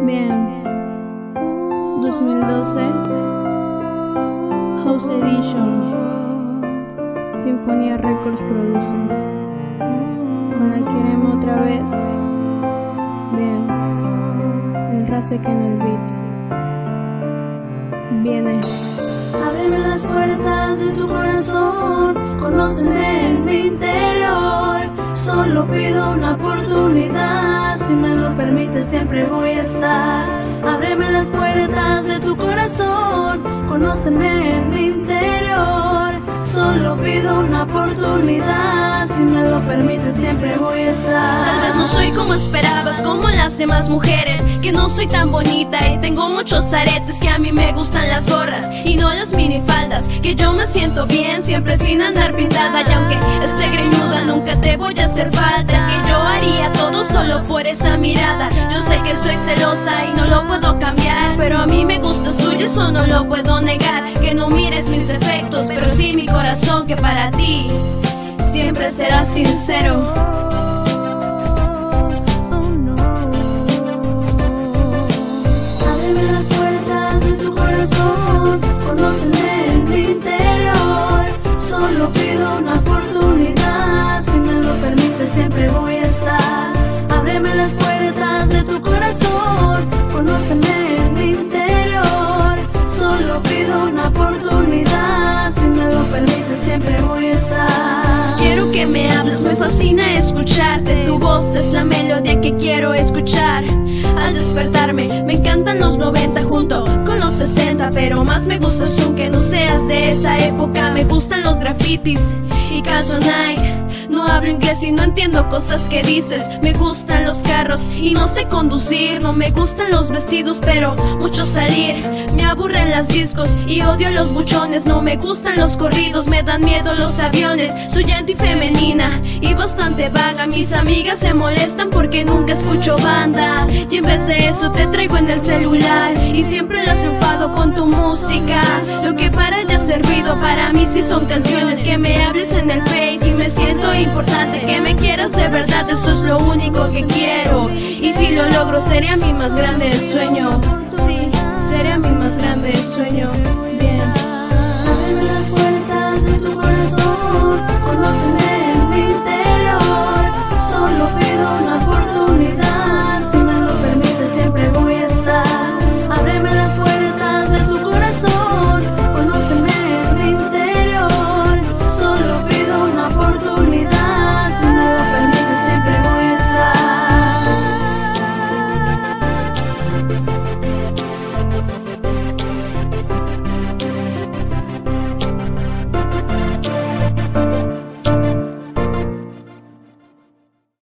Bien, 2012 House Edition, Sinfonía Records produce. Cuando queremos otra vez. Bien, el Rasek en el beat. Viene. Ábreme las puertas de tu corazón, conóceme en mi interior. Solo pido una oportunidad, si me lo permites siempre voy a estar. Ábreme las puertas de tu corazón, conóceme en mi interior. Solo pido una oportunidad, si me lo permites siempre voy a estar. Tal vez no soy como esperabas, como las demás mujeres, que no soy tan bonita y tengo muchos aretes, que a mí me gustan las gorras y no las minifaldas, que yo me siento bien siempre sin andar pintada, y aunque esté greñuda nunca te voy a hacer falta, que yo haría todo solo por esa mirada. Yo sé que soy celosa y no lo puedo cambiar, pero a mí me gustas tú y eso no lo puedo negar. Que no mires mis defectos, pero sí mi corazón, que para ti siempre será sincero. Ábreme las puertas de tu corazón, conóceme en mi interior. Solo pido una oportunidad, si me lo permites siempre voy a estar. Ábreme las puertas de tu corazón, conóceme en mi interior. Solo pido una oportunidad, si me lo permites siempre voy a estar. Quiero que me hables, me fascina escucharte. Tu voz es la melodía que quiero escuchar. Al despertarme, me encantan los 90 junto con los 60, pero más me gustas tú, que no seas de esa época. Me gustan los grafitis y Calzo Nike. No hablo inglés y no entiendo cosas que dices. Me gustan los carros y no sé conducir. No me gustan los vestidos, pero mucho salir. Me aburren las discos y odio los buchones. No me gustan los corridos, me dan miedo los aviones. Soy antifemenina y bastante vaga. Mis amigas se molestan porque nunca escucho banda, y en vez de eso te traigo en el celular y siempre las enfado con tu música. Lo que para ella ha servido, para mí sí son canciones. Que me hables en el Face y me siento importante, que me quieras de verdad, eso es lo único que quiero. Y si lo logro sería mi más grande sueño. Sí, sería mi más grande sueño. Bien. Ábreme las puertas de tu corazón, conóceme